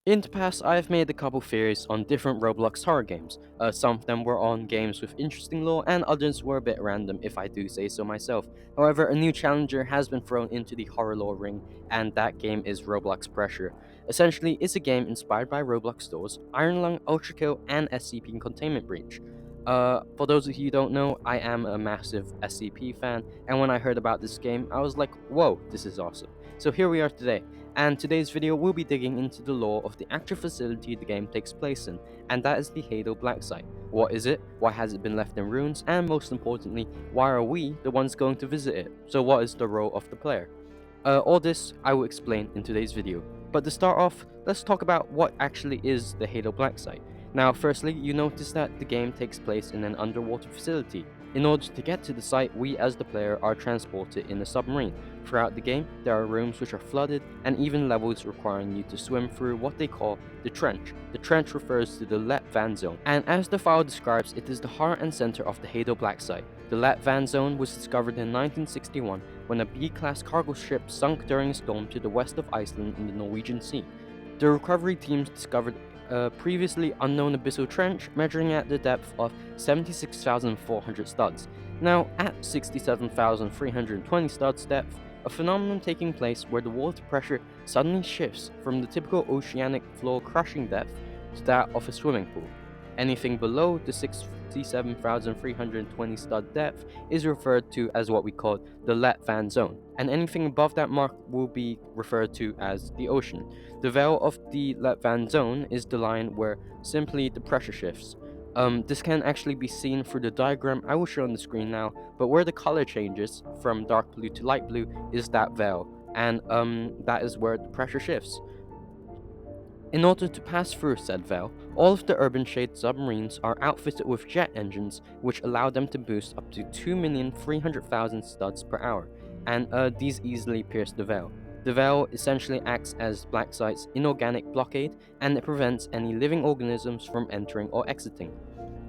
In the past, I've made a couple theories on different Roblox horror games. Some of them were on games with interesting lore, and others were a bit random if I do say so myself. However, a new challenger has been thrown into the horror lore ring, and that game is Roblox Pressure. Essentially, it's a game inspired by Roblox stores, Iron Lung, Ultra Kill, and SCP Containment Breach. For those of you who don't know, I am a massive SCP fan, and when I heard about this game, I was like, whoa, this is awesome. So here we are today, and today's video will be digging into the lore of the actual facility the game takes place in, and that is the Hadal Blacksite. What is it? Why has it been left in ruins? And most importantly, why are we the ones going to visit it? So what is the role of the player? All this I will explain in today's video. But to start off, let's talk about what actually is the Hadal Blacksite. Now, firstly, you notice that the game takes place in an underwater facility. In order to get to the site, we as the player are transported in a submarine. Throughout the game, there are rooms which are flooded, and even levels requiring you to swim through what they call the trench. The trench refers to the Let Van Zone, and as the file describes, it is the heart and center of the Hadal Blacksite. The Let Van Zone was discovered in 1961 when a B-class cargo ship sunk during a storm to the west of Iceland in the Norwegian Sea. The recovery teams discovered a previously unknown abyssal trench measuring at the depth of 76,400 studs. Now, at 67,320 studs depth, a phenomenon taking place where the water pressure suddenly shifts from the typical oceanic floor crushing depth to that of a swimming pool. Anything below the 67,320 stud depth is referred to as what we call the Let Van Zone, and anything above that mark will be referred to as the ocean. The veil of the Let Van Zone is the line where simply the pressure shifts. This can actually be seen through the diagram I will show on the screen now, but where the color changes from dark blue to light blue is that veil, and that is where the pressure shifts. In order to pass through said veil, all of the Urbanshade submarines are outfitted with jet engines which allow them to boost up to 2,300,000 studs per hour, and these easily pierce the veil. The veil essentially acts as Blacksite's inorganic blockade, and it prevents any living organisms from entering or exiting.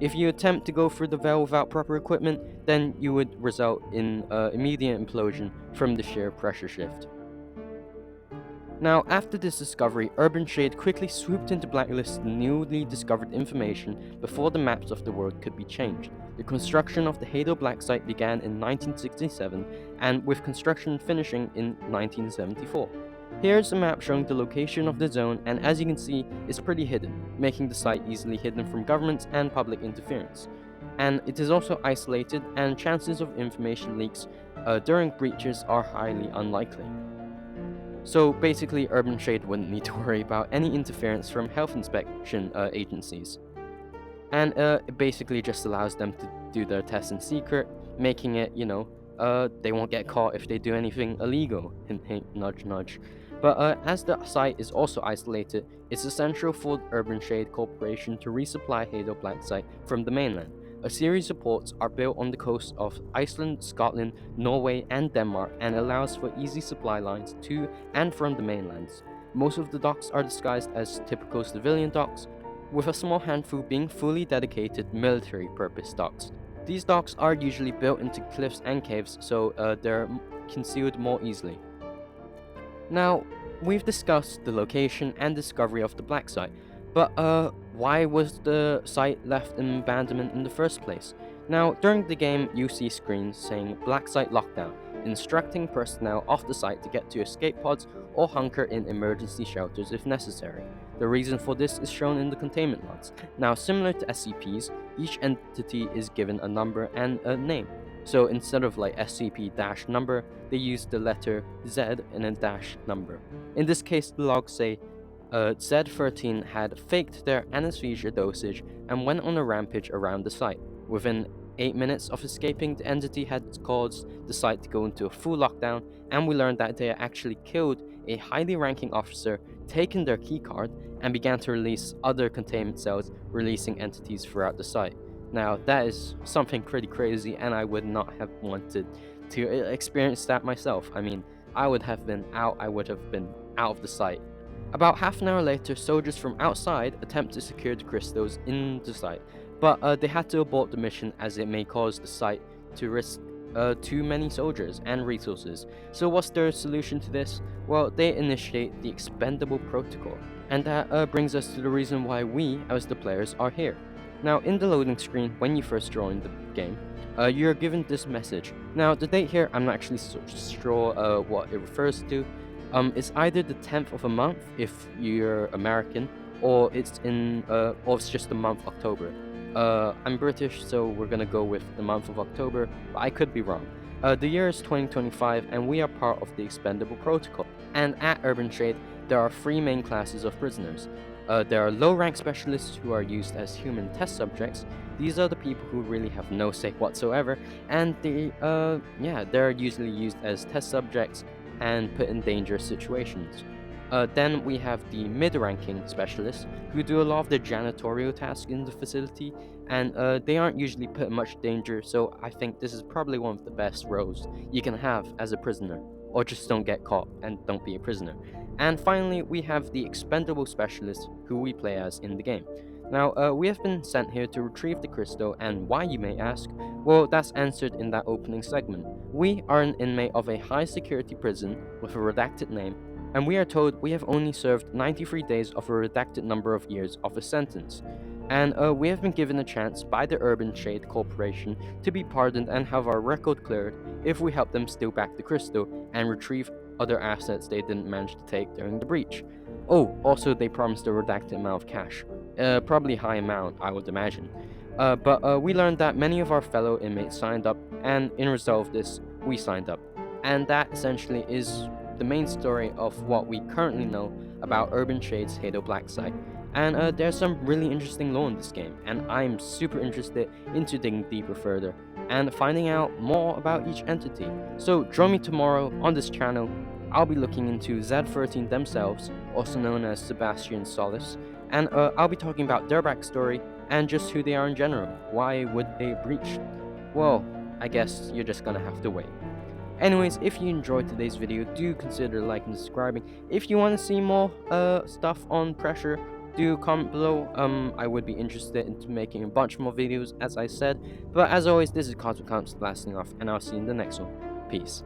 If you attempt to go through the veil without proper equipment, then you would result in immediate implosion from the sheer pressure shift. Now, after this discovery, Urbanshade quickly swooped in to blacklist the newly discovered information before the maps of the world could be changed. The construction of the Hadal Blacksite began in 1967, and with construction finishing in 1974. Here's a map showing the location of the zone, and as you can see, it's pretty hidden, making the site easily hidden from governments and public interference. And it is also isolated, and chances of information leaks during breaches are highly unlikely. So basically, Urbanshade wouldn't need to worry about any interference from health inspection agencies. And it basically just allows them to do their tests in secret, making it, they won't get caught if they do anything illegal. Hint, hint, nudge, nudge. But as the site is also isolated, it's essential for Urbanshade Corporation to resupply Hadal Blacksite from the mainland. A series of ports are built on the coast of Iceland, Scotland, Norway, and Denmark, and allows for easy supply lines to and from the mainlands. Most of the docks are disguised as typical civilian docks, with a small handful being fully dedicated military-purpose docks. These docks are usually built into cliffs and caves, so they're concealed more easily. Now, we've discussed the location and discovery of the Blacksite, but why was the site left in abandonment in the first place? Now, during the game, you see screens saying Blacksite Lockdown, instructing personnel off the site to get to escape pods or hunker in emergency shelters if necessary. The reason for this is shown in the containment logs. Now, similar to SCPs, each entity is given a number and a name. So instead of like SCP-number, they use the letter Z and a dash number. In this case, the logs say Z13 had faked their anesthesia dosage and went on a rampage around the site. Within 8 minutes of escaping, the entity had caused the site to go into a full lockdown, and we learned that they had actually killed a highly ranking officer, taken their keycard, and began to release other containment cells, releasing entities throughout the site. Now, that is something pretty crazy, and I would not have wanted to experience that myself. I mean, I would have been out of the site. About half an hour later, soldiers from outside attempt to secure the crystals in the site, but they had to abort the mission as it may cause the site to risk too many soldiers and resources. So what's their solution to this? Well, they initiate the expendable protocol. And that brings us to the reason why we, as the players, are here. Now, in the loading screen, when you first join the game, you're given this message. Now, the date here, I'm not actually sure what it refers to. It's either the 10th of a month if you're American, or or it's just the month October. I'm British, so we're gonna go with the month of October, but I could be wrong. The year is 2025, and we are part of the Expendable Protocol. And at Urbanshade, there are three main classes of prisoners. There are low rank specialists who are used as human test subjects. These are the people who really have no say whatsoever, and they're usually used as test subjects and put in dangerous situations. Then we have the mid-ranking specialists who do a lot of the janitorial tasks in the facility, and they aren't usually put in much danger, so I think this is probably one of the best roles you can have as a prisoner. Or just don't get caught and don't be a prisoner. And finally, we have the expendable specialists who we play as in the game. Now, we have been sent here to retrieve the crystal, and why, you may ask? Well, that's answered in that opening segment. We are an inmate of a high security prison with a redacted name, and we are told we have only served 93 days of a redacted number of years of a sentence. And we have been given a chance by the Urbanshade Corporation to be pardoned and have our record cleared if we help them steal back the crystal and retrieve other assets they didn't manage to take during the breach. Oh, also they promised a redacted amount of cash. Probably high amount, I would imagine. But we learned that many of our fellow inmates signed up, and in result of this, we signed up. And that essentially is the main story of what we currently know about Urbanshade's Hadal Blacksite. And there's some really interesting lore in this game, and I'm super interested into digging deeper further and finding out more about each entity. So join me tomorrow on this channel. I'll be looking into Z13 themselves, also known as Sebastian Solis, and I'll be talking about their backstory and just who they are in general. Why would they breach? Well, I guess you're just gonna have to wait. Anyways, if you enjoyed today's video, do consider liking and subscribing. If you want to see more stuff on pressure, do comment below. I would be interested into making a bunch more videos, as I said. But as always, this is Cosmic Counts lasting off, and I'll see you in the next one. Peace.